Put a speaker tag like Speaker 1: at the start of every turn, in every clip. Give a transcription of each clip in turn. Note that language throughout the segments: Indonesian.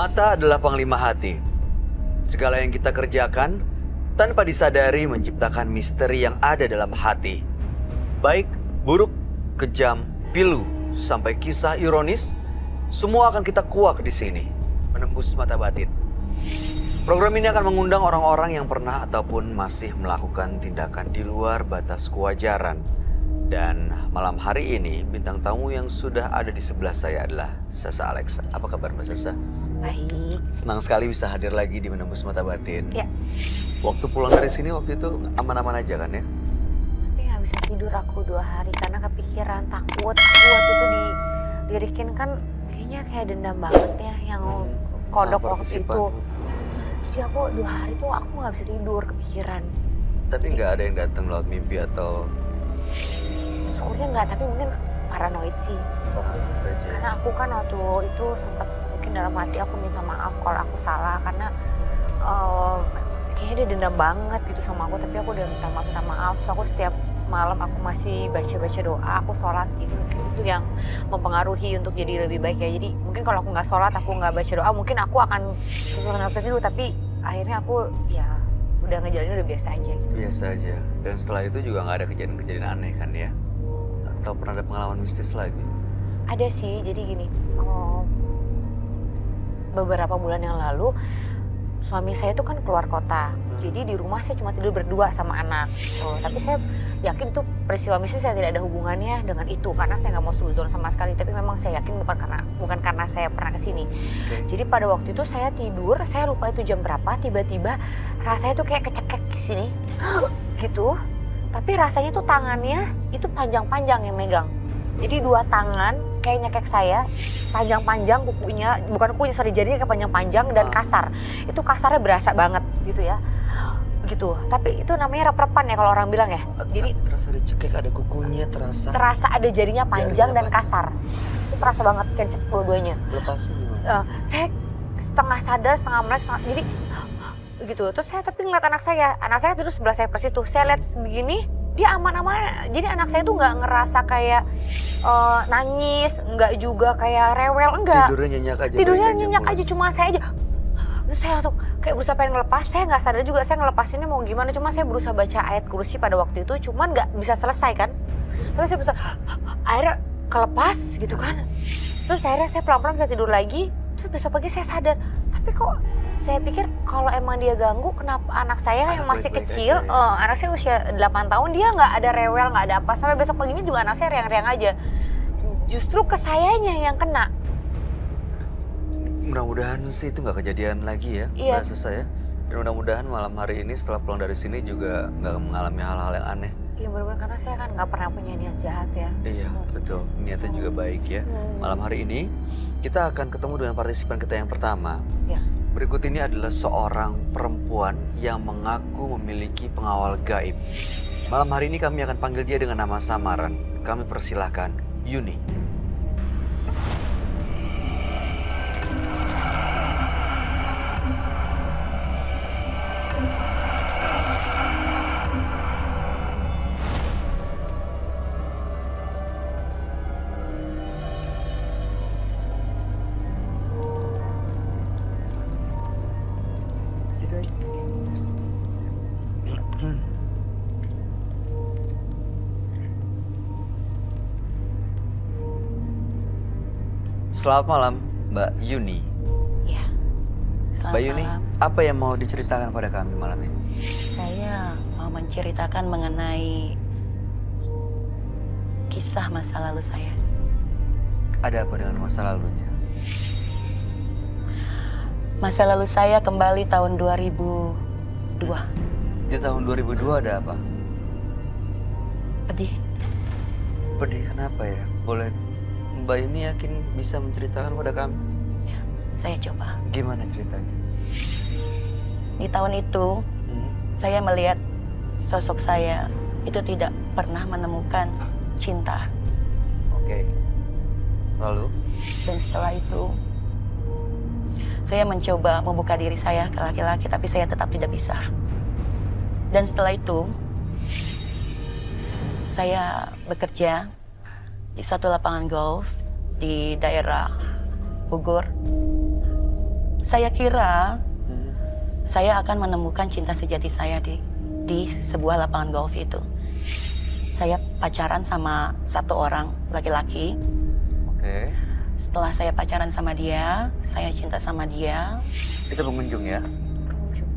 Speaker 1: Mata adalah panglima hati. Segala yang kita kerjakan tanpa disadari menciptakan misteri yang ada dalam hati. Baik, buruk, kejam, pilu, sampai kisah ironis, semua akan kita kuak di sini, menembus mata batin. Program ini akan mengundang orang-orang yang pernah ataupun masih melakukan tindakan di luar batas kewajaran. Dan malam hari ini bintang tamu yang sudah ada di sebelah saya adalah Sasa Alexa. Apa kabar Mbak Sasa?
Speaker 2: Baik.
Speaker 1: Senang sekali bisa hadir lagi di Menembus Mata Batin.
Speaker 2: Ya.
Speaker 1: Waktu pulang dari sini waktu itu aman-aman aja kan ya?
Speaker 2: Tapi gak bisa tidur aku 2 hari karena kepikiran takut. Aku waktu itu dirikin kan kayaknya kayak dendam banget ya yang kodok waktu itu. Jadi aku 2 hari tuh aku gak bisa tidur, kepikiran.
Speaker 1: Tapi nggak ada yang datang lewat mimpi atau?
Speaker 2: Syukurnya nggak, tapi mungkin paranoid sih.
Speaker 1: Paranoid aja.
Speaker 2: Karena aku kan waktu itu sempat mungkin dalam hati aku minta maaf kalau aku salah karena kayaknya dia dendam banget gitu sama aku, tapi aku udah minta maaf. So aku setiap malam aku masih baca doa, aku sholat gitu. Mungkin itu yang mempengaruhi untuk jadi lebih baik ya. Jadi mungkin kalau aku nggak sholat, aku nggak baca doa, mungkin aku akan susah dulu. Tapi akhirnya aku ya udah ngejalanin udah biasa aja gitu.
Speaker 1: Biasa aja. Dan setelah itu juga nggak ada kejadian-kejadian aneh kan ya? Atau pernah ada pengalaman mistis lagi?
Speaker 2: Ada sih, jadi gini, beberapa bulan yang lalu suami saya tuh kan keluar kota. Jadi di rumah saya cuma tidur berdua sama anak. Tapi saya yakin tuh peristiwa mistis saya tidak ada hubungannya dengan itu karena saya nggak mau suzon sama sekali. Tapi memang saya yakin bukan karena saya pernah kesini. Jadi pada waktu itu saya tidur, saya lupa itu jam berapa. Tiba-tiba rasanya tuh kayak kecekek di sini, gitu. Tapi rasanya tuh tangannya itu panjang-panjang yang megang. Jadi 2 tangan kayak nyekek saya, panjang-panjang kukunya, bukan kukunya, sorry, jarinya kayak panjang-panjang dan kasar. Itu kasarnya berasa banget gitu ya. Gitu. Tapi itu namanya rep-repan ya kalau orang bilang ya. Jadi
Speaker 1: terasa ada cekek, ada kukunya, terasa
Speaker 2: ada jarinya panjang dan
Speaker 1: panjang.
Speaker 2: kasar. Itu terasa banget kenceng dua-duanya.
Speaker 1: Lepasnya gimana?
Speaker 2: Saya setengah sadar, setengah melek, jadi gitu. Terus saya tapi ngeliat anak saya tidur sebelah saya persis tuh. Saya lihat begini, dia aman-aman. Jadi anak saya tuh nggak ngerasa kayak nangis, nggak juga kayak rewel, enggak. Tidurnya nyenyak aja, cuma saya aja. Terus saya langsung kayak berusaha pengen ngelepas. Saya nggak sadar juga saya ngelepasinnya mau gimana. Cuma saya berusaha baca ayat kursi pada waktu itu, cuman nggak bisa selesai kan. Tapi saya berusaha, akhirnya kelepas gitu kan. Terus akhirnya saya pelan-pelan bisa tidur lagi. Terus besok pagi saya sadar, tapi kok saya pikir kalau emang dia ganggu, kenapa anak saya yang masih kecil, anak saya usia 8 tahun, dia nggak ada rewel, nggak ada apa. Sampai besok paginya juga anak saya riang-riang aja. Justru ke sayanya yang kena.
Speaker 1: Mudah-mudahan sih itu nggak kejadian lagi ya,
Speaker 2: Iya.
Speaker 1: bahasa saya. Dan mudah-mudahan malam hari ini setelah pulang dari sini juga nggak mengalami hal-hal yang aneh.
Speaker 2: Iya benar-benar, karena saya kan nggak pernah punya niat jahat ya.
Speaker 1: Iya, betul. Niatnya juga baik ya. Malam hari ini kita akan ketemu dengan partisipan kita yang pertama.
Speaker 2: Ya.
Speaker 1: Berikut ini adalah seorang perempuan yang mengaku memiliki pengawal gaib. Malam hari ini kami akan panggil dia dengan nama samaran. Kami persilahkan Yuni. Selamat malam, Mbak Yuni.
Speaker 2: Iya.
Speaker 1: Mbak Yuni, apa yang mau diceritakan pada kami malam ini?
Speaker 3: Saya mau menceritakan mengenai kisah masa lalu saya.
Speaker 1: Ada apa dengan masa lalunya?
Speaker 3: Masa lalu saya kembali tahun 2002.
Speaker 1: Di tahun 2002 ada apa?
Speaker 3: Pedih.
Speaker 1: Pedih kenapa ya? Boleh Mbak Yuni yakin bisa menceritakan pada kami?
Speaker 3: Ya, saya coba.
Speaker 1: Gimana ceritanya?
Speaker 3: Di tahun itu, saya melihat sosok saya itu tidak pernah menemukan cinta.
Speaker 1: Oke. Lalu?
Speaker 3: Dan setelah itu, saya mencoba membuka diri saya ke laki-laki, tapi saya tetap tidak bisa. Dan setelah itu, saya bekerja di satu lapangan golf di daerah Bogor. Saya kira saya akan menemukan cinta sejati saya di sebuah lapangan golf itu. Saya pacaran sama satu orang laki-laki.
Speaker 1: Oke.
Speaker 3: Setelah saya pacaran sama dia, saya cinta sama dia.
Speaker 1: Itu pengunjung ya?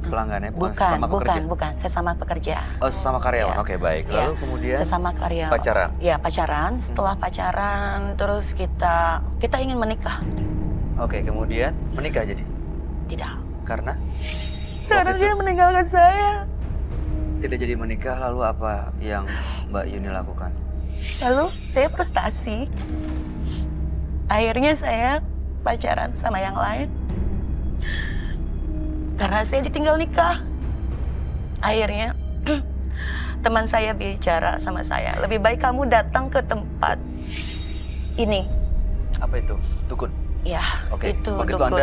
Speaker 1: Pelanggannya bukan sesama pekerja?
Speaker 3: Bukan, sesama pekerja.
Speaker 1: Oh, sesama karyawan.
Speaker 3: Iya.
Speaker 1: Oke, baik. Lalu
Speaker 3: Iya,
Speaker 1: kemudian
Speaker 3: sesama karyawan.
Speaker 1: pacaran?
Speaker 3: Ya, pacaran. Setelah pacaran, terus kita ingin menikah.
Speaker 1: Oke, kemudian menikah jadi?
Speaker 3: Tidak.
Speaker 1: Karena?
Speaker 3: Karena
Speaker 1: Waktu
Speaker 3: dia
Speaker 1: itu
Speaker 3: meninggalkan saya.
Speaker 1: tidak jadi menikah, lalu apa yang Mbak Yuni lakukan?
Speaker 3: Lalu saya frustasi. Akhirnya saya pacaran sama yang lain. Karena saya ditinggal nikah. Akhirnya teman saya bicara sama saya, lebih baik kamu datang ke tempat ini.
Speaker 1: Apa itu? Dukun?
Speaker 3: Ya,
Speaker 1: Oke,
Speaker 3: itu
Speaker 1: waktu
Speaker 3: dukun.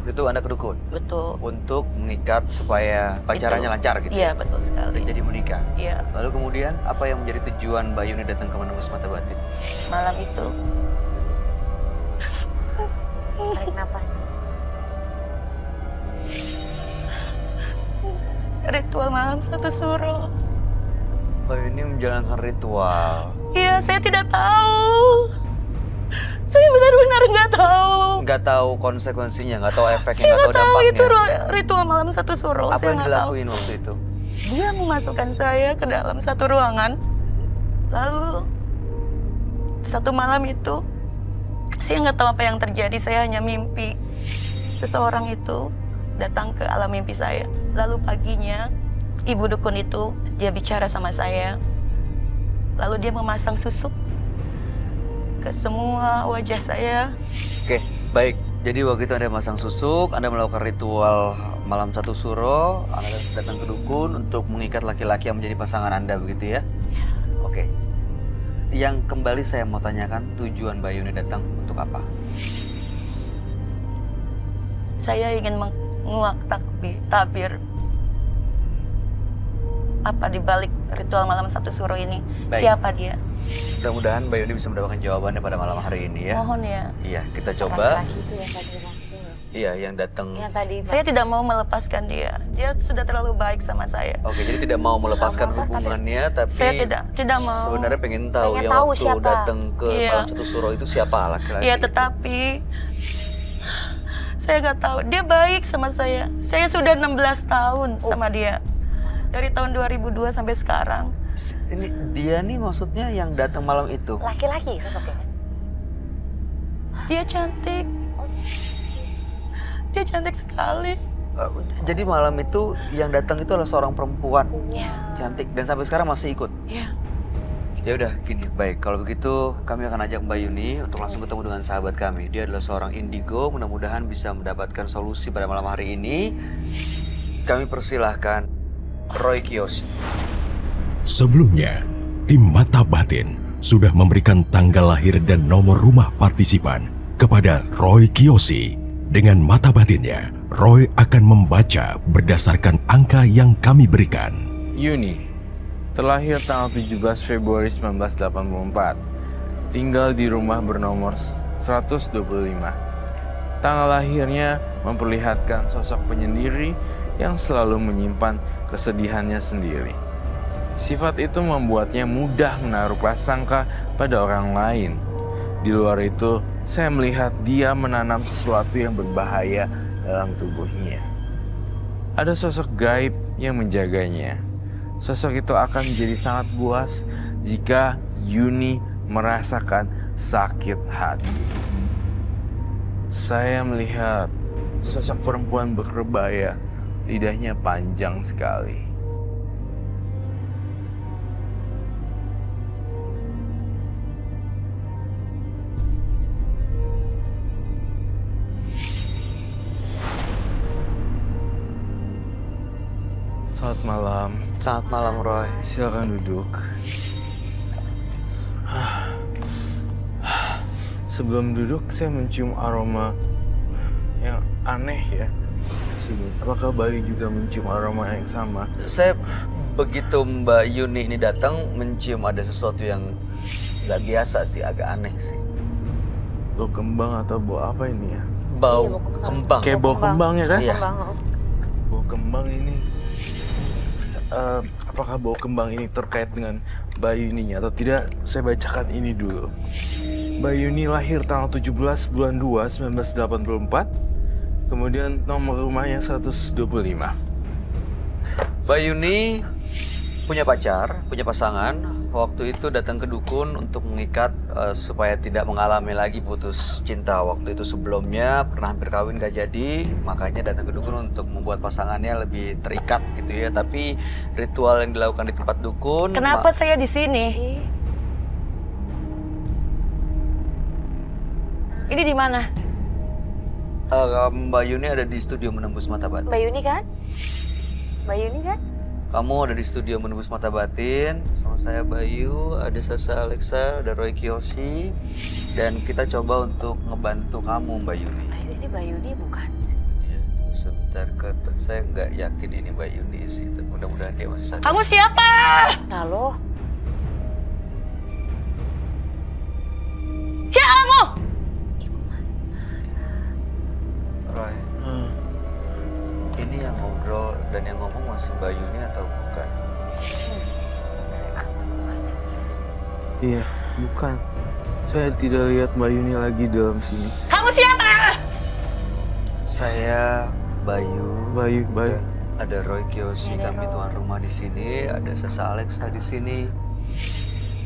Speaker 1: itu Anda ke dukun?
Speaker 3: Betul.
Speaker 1: Untuk mengikat supaya pacarannya
Speaker 3: Itu.
Speaker 1: lancar gitu
Speaker 3: Iya,
Speaker 1: ya?
Speaker 3: betul sekali.
Speaker 1: Dan jadi menikah?
Speaker 3: Iya,
Speaker 1: Lalu kemudian apa yang menjadi tujuan Mbak Yuni datang ke menembus mata batin?
Speaker 3: malam itu
Speaker 2: Tarik napas.
Speaker 3: ritual malam satu suro.
Speaker 1: Mbak Yuni menjalankan ritual.
Speaker 3: Iya, saya tidak tahu. Saya benar-benar nggak tahu.
Speaker 1: Nggak tahu konsekuensinya, nggak tahu efeknya,
Speaker 3: Saya
Speaker 1: nggak
Speaker 3: nggak
Speaker 1: tahu
Speaker 3: tahu itu
Speaker 1: dampaknya.
Speaker 3: ritual malam satu suro.
Speaker 1: Apa
Speaker 3: Saya
Speaker 1: yang
Speaker 3: nggak tahu.
Speaker 1: dilakuin waktu itu?
Speaker 3: Dia memasukkan saya ke dalam satu ruangan. Lalu satu malam itu saya nggak tahu apa yang terjadi. Saya hanya mimpi seseorang itu datang ke alam mimpi saya. Lalu paginya ibu dukun itu dia bicara sama saya. Lalu dia memasang susuk ke semua wajah saya.
Speaker 1: Oke, baik. Jadi waktu itu Anda masang susuk, Anda melakukan ritual malam satu suro, Anda datang ke dukun untuk mengikat laki-laki yang menjadi pasangan Anda, begitu ya? Oke. Yang kembali saya mau tanyakan, tujuan Mbak Yuni datang untuk apa?
Speaker 3: Saya ingin menguak tabir apa di balik ritual malam satu suro ini.
Speaker 1: Baik.
Speaker 3: Siapa dia?
Speaker 1: Mudah-mudahan Mbak Yuni bisa mendapatkan jawabannya pada malam hari ini ya.
Speaker 3: Mohon ya.
Speaker 1: Iya, kita coba.
Speaker 2: Laki-laki itu yang tadi masukin ya.
Speaker 1: Iya, yang datang.
Speaker 2: Yang tadi
Speaker 3: Saya tidak mau melepaskan dia. Dia sudah terlalu baik sama saya.
Speaker 1: Oke, jadi tidak mau melepaskan
Speaker 2: Nggak mau lepas,
Speaker 1: hubungannya, tapi
Speaker 3: Saya tidak mau.
Speaker 1: sebenarnya pengen tahu
Speaker 2: Pengen
Speaker 1: yang
Speaker 2: tahu
Speaker 1: waktu
Speaker 2: siapa.
Speaker 1: datang ke
Speaker 3: Iya.
Speaker 1: malam satu suro itu siapa laki-laki.
Speaker 3: Ya,
Speaker 1: itu.
Speaker 3: tetapi saya nggak tahu. Dia baik sama saya. Saya sudah 16 tahun sama dia. Dari tahun 2002 sampai sekarang.
Speaker 1: Ini dia nih maksudnya yang datang malam itu.
Speaker 2: laki-laki sosoknya kan?
Speaker 3: Dia cantik. Dia cantik sekali.
Speaker 1: Jadi malam itu yang datang itu adalah seorang perempuan
Speaker 2: Iya.
Speaker 1: cantik dan sampai sekarang masih ikut.
Speaker 3: Ya.
Speaker 1: Ya udah gini, baik kalau begitu kami akan ajak Mbak Yuni untuk langsung ketemu dengan sahabat kami. Dia adalah seorang indigo, mudah-mudahan bisa mendapatkan solusi pada malam hari ini. Kami persilahkan Roy Kiyoshi.
Speaker 4: Sebelumnya, tim Mata Batin sudah memberikan tanggal lahir dan nomor rumah partisipan kepada Roy Kiyoshi. Dengan mata batinnya, Roy akan membaca berdasarkan angka yang kami berikan.
Speaker 5: Yuni, terlahir tanggal 17 Februari 1984. Tinggal di rumah bernomor 125. Tanggal lahirnya memperlihatkan sosok penyendiri yang selalu menyimpan kesedihannya sendiri. Sifat itu membuatnya mudah menaruh prasangka pada orang lain. Di luar itu, saya melihat dia menanam sesuatu yang berbahaya dalam tubuhnya. Ada sosok gaib yang menjaganya. Sosok itu akan menjadi sangat buas jika Yuni merasakan sakit hati. Saya melihat sosok perempuan berkebaya, lidahnya panjang sekali. Selamat malam.
Speaker 1: Selamat malam Roy.
Speaker 5: Silakan duduk. Sebelum duduk, saya mencium aroma yang aneh ya. Apakah Bayu juga mencium aroma yang sama?
Speaker 1: Saya begitu Mbak Yuni ini datang mencium ada sesuatu yang nggak biasa sih, agak aneh sih.
Speaker 5: Bau kembang atau bau apa ini ya?
Speaker 1: bau
Speaker 2: Iya, bau
Speaker 1: kembang.
Speaker 5: Kayak bau kembang ya kan?
Speaker 1: Iya.
Speaker 2: Kembang.
Speaker 5: Bau kembang ini, apakah bau kembang ini terkait dengan Bayuni atau tidak? Saya bacakan ini dulu. Bayuni lahir tanggal 17 bulan 2 1984. Kemudian nomor rumahnya 125.
Speaker 1: Bayuni punya pacar, punya pasangan. Waktu itu datang ke dukun untuk mengikat supaya tidak mengalami lagi putus cinta. Waktu itu sebelumnya pernah hampir kawin gak jadi, makanya datang ke dukun untuk membuat pasangannya lebih terikat gitu ya. Tapi ritual yang dilakukan di tempat dukun.
Speaker 3: Kenapa saya di sini?
Speaker 2: Ih,
Speaker 3: Ini di mana?
Speaker 1: Mbak Yuni ada di studio Menembus Mata Batin.
Speaker 2: Mbak Yuni kan? Mbak Yuni kan?
Speaker 1: Kamu ada di studio Menembus Mata Batin. Sama saya Bayu, ada Sasa Alexa, ada Roy Kiyoshi. Dan kita coba untuk ngebantu kamu Mbak Yuni.
Speaker 2: Mbak Yuni bukan?
Speaker 1: Ya, sebentar, saya nggak yakin ini Mbak Yuni sih. Tapi mudah-mudahan dia masih sadar.
Speaker 3: Kamu siapa?
Speaker 2: Nah lo,
Speaker 3: Siapa kamu?
Speaker 1: Roy, ini yang ngobrol dan yang ngomong masih Mbak Yuni atau bukan?
Speaker 5: Iya, bukan. Saya tidak lihat Mbak Yuni lagi dalam sini.
Speaker 3: Kamu siapa?
Speaker 1: Saya Bayu.
Speaker 5: Bayu.
Speaker 1: Ada Roy Kiyoshi, kami tuan rumah di sini. Ada Sasa Alexa di sini.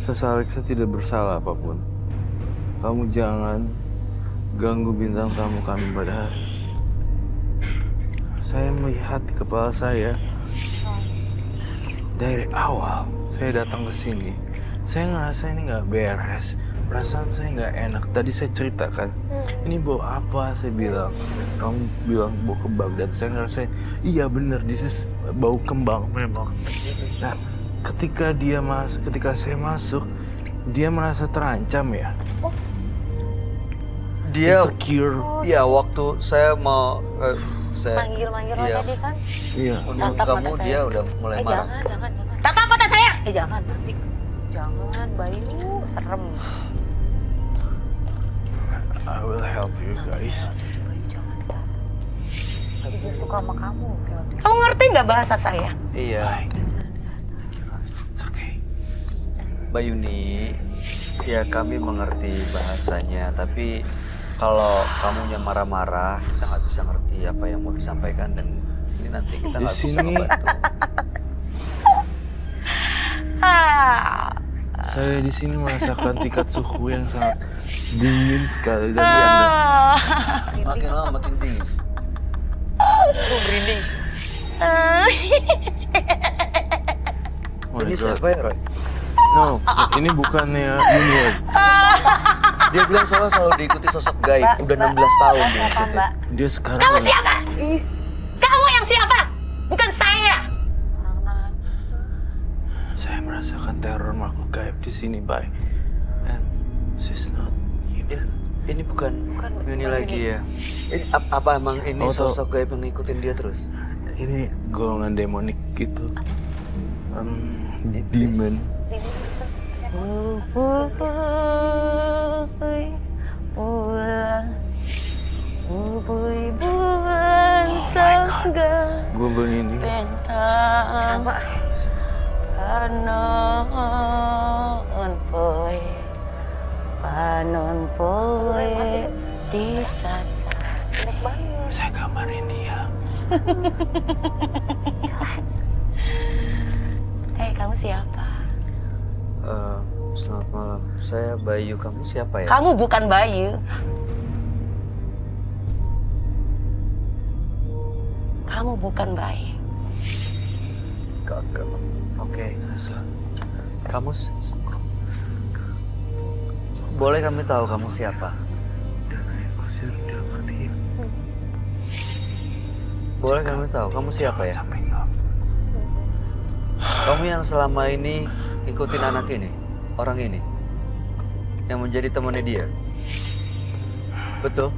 Speaker 5: Sasa Alexa tidak bersalah apapun. Kamu jangan ganggu bintang tamu kami pada hari. Saya melihat di kepala saya dari awal saya datang ke sini. Saya ngerasa ini nggak beres. Perasaan saya nggak enak. Tadi saya ceritakan, ini bau apa? Saya bilang, kamu bilang bau kembang. Dan saya ngerasa, iya bener, this is bau kembang memang. Nah, ketika saya masuk, dia merasa terancam ya.
Speaker 1: Dia,
Speaker 5: Insecure.
Speaker 1: ya waktu saya mau, saya
Speaker 2: manggil-manggil lo
Speaker 1: iya.
Speaker 2: tadi kan?
Speaker 5: Iya.
Speaker 1: menurut
Speaker 3: Tatap
Speaker 1: kamu
Speaker 3: mata
Speaker 1: dia
Speaker 3: saya.
Speaker 1: udah mulai marah.
Speaker 2: Jangan.
Speaker 3: Tatap mata saya.
Speaker 2: Jangan nanti. Jangan, Bayu, serem.
Speaker 5: I will help you guys.
Speaker 2: Bayu, jangan. Jadi dia suka sama kamu kayak waktu itu.
Speaker 3: Kamu ngerti nggak bahasa saya?
Speaker 1: Iya,
Speaker 5: It's okay.
Speaker 1: Mbak Yuni, ya kami mengerti bahasanya, tapi kalau kamunya marah-marah, kita nggak bisa ngerti apa yang mau disampaikan dan ini nanti kita
Speaker 5: Di
Speaker 1: nggak bisa
Speaker 5: sini-
Speaker 1: membantu.
Speaker 3: Ah.
Speaker 5: Saya di sini merasakan tingkat suhu yang sangat dingin sekali dan
Speaker 3: Ah.
Speaker 1: Makin lama makin dingin.
Speaker 2: Tuh merinding.
Speaker 5: Oh my
Speaker 1: Ini
Speaker 5: God.
Speaker 1: siapa ya Roy?
Speaker 5: No, ini bukannya Union.
Speaker 1: Dia bilang soalnya selalu diikuti sosok gaib, udah 16 tahun
Speaker 2: Mbak, siapa,
Speaker 1: diikuti.
Speaker 2: Mbak?
Speaker 5: Dia sekarang
Speaker 3: Kamu siapa?
Speaker 2: Ih,
Speaker 3: Kamu yang siapa? Bukan saya.
Speaker 2: orang nahan.
Speaker 5: Saya merasakan teror makhluk gaib di sini, Bay. And she's not human.
Speaker 1: Ini bukan
Speaker 2: Bukan
Speaker 1: Yuni
Speaker 2: Yuni.
Speaker 1: lagi ya? Ini apa emang ini
Speaker 5: Oh, tahu.
Speaker 1: sosok gaib yang ngikutin dia terus?
Speaker 5: Ini golongan demonik gitu.
Speaker 1: Iblis.
Speaker 5: Demon.
Speaker 3: Bulan, bulan sangga
Speaker 5: Gue begini.
Speaker 3: bentang
Speaker 2: Sama.
Speaker 3: panon poe disasar.
Speaker 2: Jelek banget.
Speaker 5: Saya gambarin dia.
Speaker 3: Kamu siapa?
Speaker 1: Selamat malam, saya Bayu. Kamu siapa ya?
Speaker 3: Kamu bukan Bayu. Kamu bukan Bayu.
Speaker 1: Kakak. Oke. Kamu boleh kami tahu kamu siapa? Boleh kami tahu kamu siapa ya? Kamu yang selama ini ikutin anak ini, orang ini, yang menjadi temannya dia. Betul?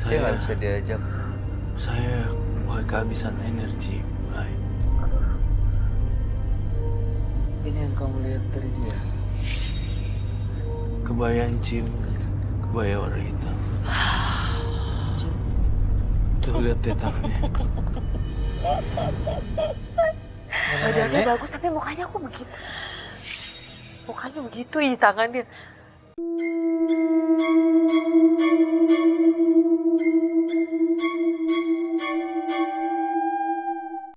Speaker 1: Dia nggak bisa diajak.
Speaker 5: Saya mulai kehabisan energi, Bay.
Speaker 1: Ini yang kamu lihat dari dia.
Speaker 5: kebaya Cim, kebaya warna hitam. Tuh lihat deh tangannya.
Speaker 2: Badannya bagus tapi mukanya kok begitu. Mukanya begitu, tangannya.